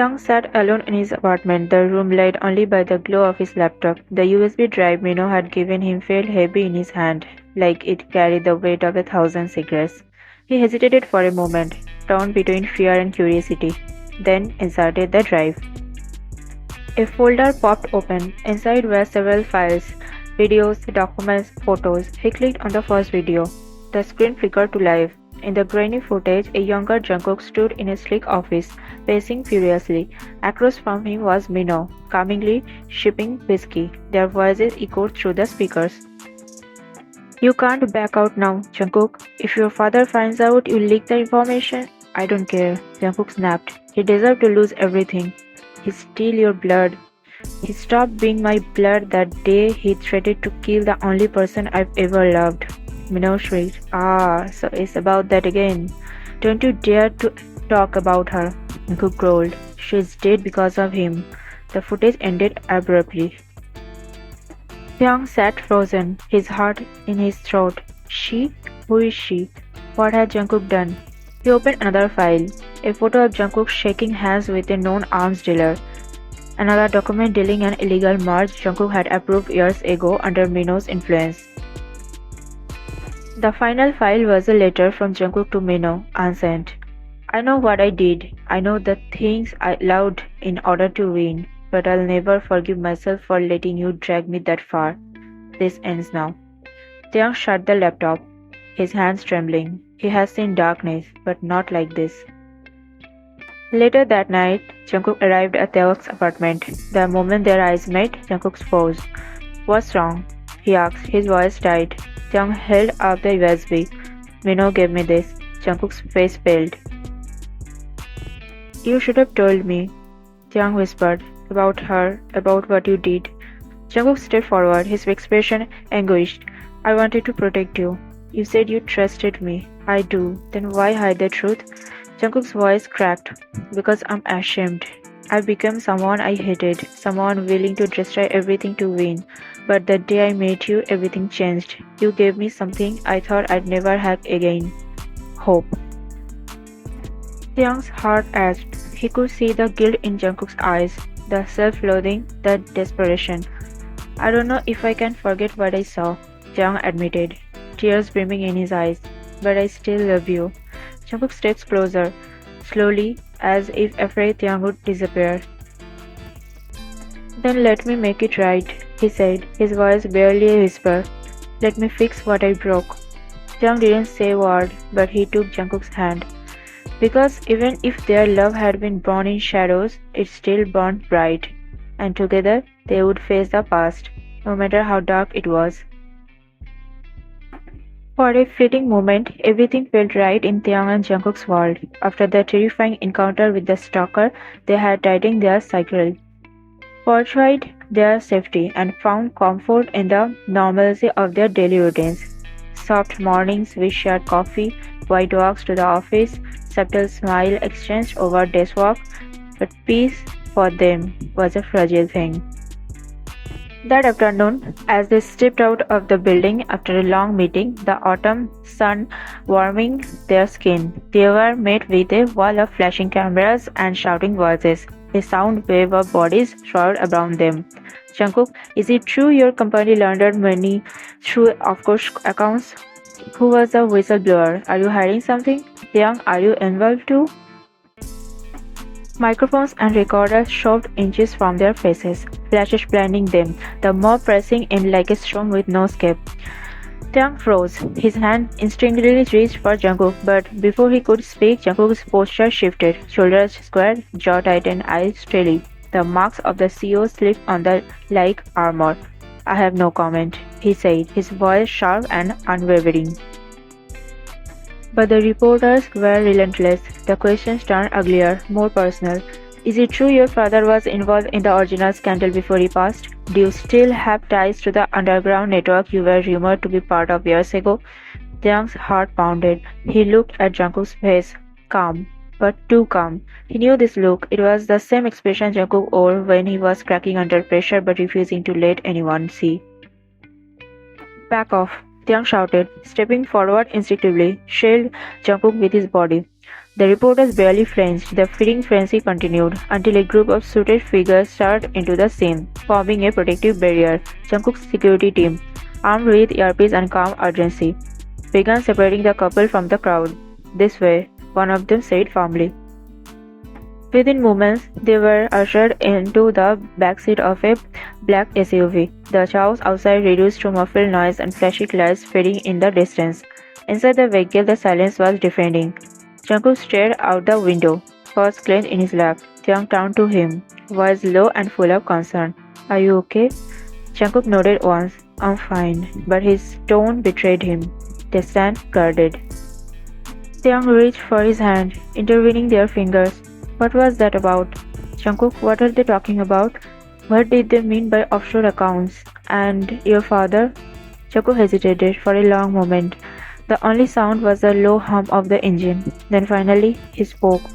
Taehyung sat alone in his apartment, the room lit only by the glow of his laptop. The USB drive Minho had given him felt heavy in his hand, like it carried the weight of 1,000 cigarettes. He hesitated for a moment, torn between fear and curiosity, then inserted the drive. A folder popped open. Inside were several files, videos, documents, photos. He clicked on the first video. The screen flickered to life. In the grainy footage, a younger Jungkook stood in a sleek office, pacing furiously. Across from him was Minho, calmingly sipping whiskey. Their voices echoed through the speakers. "You can't back out now, Jungkook. If your father finds out you leaked the information, I don't care," Jungkook snapped. "He deserved to lose everything. He steal your blood. He stopped being my blood that day he threatened to kill the only person I've ever loved." Minho shrieked. "Ah, so it's about that again. Don't you dare to talk about her," Jungkook growled. "She's dead because of him." The footage ended abruptly. Taehyung sat frozen, his heart in his throat. She? Who is she? What had Jungkook done? He opened another file, a photo of Jungkook shaking hands with a known arms dealer. Another document dealing an illegal merge Jungkook had approved years ago under Minho's influence. The final file was a letter from Jungkook to Minho, unsent. "I know what I did. I know the things I allowed in order to win, but I'll never forgive myself for letting you drag me that far. This ends now." Taehyung shut the laptop, his hands trembling. He has seen darkness, but not like this. Later that night, Jungkook arrived at Taekook's apartment. The moment their eyes met, Jungkook froze. "What's wrong?" he asked, his voice tight. Taehyung held up the USB. "Minho gave me this." Jungkook's face paled. "You should have told me," Taehyung whispered. "About her, about what you did." Jungkook stepped forward, his expression anguished. "I wanted to protect you. You said you trusted me. I do. Then why hide the truth?" Jungkook's voice cracked. "Because I'm ashamed. I became someone I hated, someone willing to destroy everything to win. But the day I met you, everything changed. You gave me something I thought I'd never have again. Hope." Taehyung's heart ached. He could see the guilt in Jungkook's eyes, the self-loathing, the desperation. "I don't know if I can forget what I saw," Taehyung admitted, tears brimming in his eyes. "But I still love you." Jungkook steps closer, slowly, as if afraid Taehyung would disappear. "Then let me make it right," he said, his voice barely a whisper. "Let me fix what I broke." Taehyung didn't say a word, but he took Jungkook's hand. Because even if their love had been born in shadows, it still burned bright, and together they would face the past, no matter how dark it was. For a fleeting moment, everything felt right in Taehyung and Jungkook's world. After the terrifying encounter with the stalker, they had tightened their cycle, fortified their safety, and found comfort in the normalcy of their daily routines. Soft mornings with shared coffee, quiet walks to the office, subtle smile exchanged over desk work, but peace for them was a fragile thing. That afternoon, as they stepped out of the building after a long meeting, the autumn sun warming their skin, they were met with a wall of flashing cameras and shouting voices. A sound wave of bodies swirled around them. "Jungkook, is it true your company laundered money through offshore accounts? Who was the whistleblower? Are you hiding something? Taehyung, are you involved too?" Microphones and recorders shoved inches from their faces, flashes blinding them, the mob pressing in like a storm with no escape. Taehyung froze. His hand instinctively reached for Jungkook, but before he could speak, Jungkook's posture shifted, shoulders squared, jaw tightened, eyes steady. The marks of the CEO slipped on the like armor. "I have no comment," he said, his voice sharp and unwavering. But the reporters were relentless. The questions turned uglier, more personal. "Is it true your father was involved in the original scandal before he passed? Do you still have ties to the underground network you were rumored to be part of years ago?" Taehyung's heart pounded. He looked at Jungkook's face, calm, but too calm. He knew this look. It was the same expression Jungkook wore when he was cracking under pressure but refusing to let anyone see. "Back off," Taehyung shouted, stepping forward instinctively, shield Jungkook with his body. The reporters barely flinched. The feeding frenzy continued until a group of suited figures surged into the scene, forming a protective barrier. Jungkook's security team, armed with earpiece and calm urgency, began separating the couple from the crowd. "This way," one of them said firmly. Within moments, they were ushered into the backseat of a black SUV. The chaos outside reduced to muffled noise and flashing lights fading in the distance. Inside the vehicle, the silence was deafening. Jungkook stared out the window, paws clenched in his lap. Taehyung turned to him, voice low and full of concern. "Are you okay?" Jungkook nodded once. "I'm fine," but his tone betrayed him. They stand guarded. Taehyung reached for his hand, intervening their fingers. "What was that about?" "Jungkook, what are they talking about? What did they mean by offshore accounts? And your father?" Jungkook hesitated for a long moment. The only sound was the low hum of the engine. Then finally, he spoke.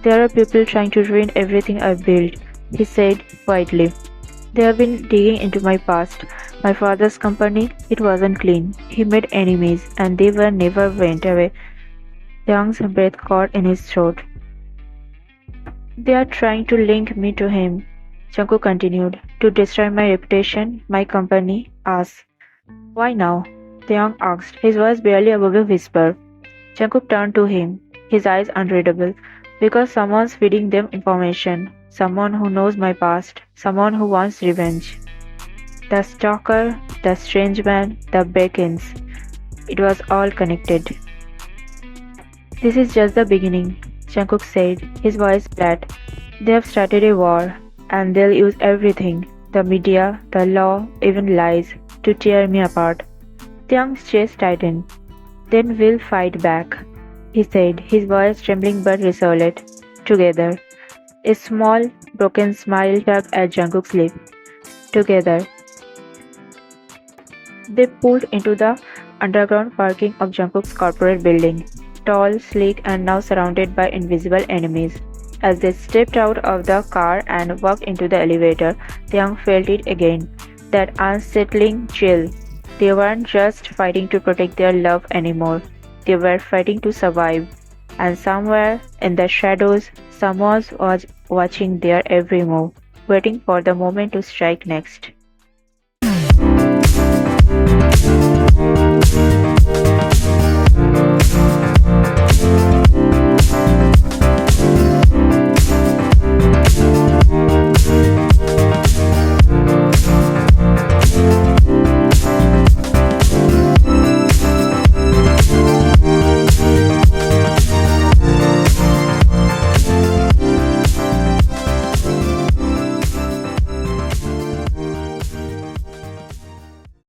"There are people trying to ruin everything I've built," he said quietly. "They have been digging into my past. My father's company, it wasn't clean. He made enemies, and they never went away." Taehyung's breath caught in his throat. "They are trying to link me to him," Jungkook continued, "to destroy my reputation, my company, us." "Why now?" Taehyung asked, his voice barely above a whisper. Jungkook turned to him, his eyes unreadable. "Because someone's feeding them information. Someone who knows my past. Someone who wants revenge." The stalker, the strange man, the beacons. It was all connected. "This is just the beginning," Jungkook said, his voice flat. "They have started a war, and they'll use everything, the media, the law, even lies, to tear me apart." Taehyung's chest tightened. "Then we'll fight back," he said, his voice trembling but resolute. "Together." A small, broken smile tugged at Jungkook's lip. "Together." They pulled into the underground parking of Jungkook's corporate building, tall, sleek, and now surrounded by invisible enemies. As they stepped out of the car and walked into the elevator, Taehyung felt it again, that unsettling chill. They weren't just fighting to protect their love anymore. They were fighting to survive. And somewhere in the shadows, someone was watching their every move, waiting for the moment to strike next.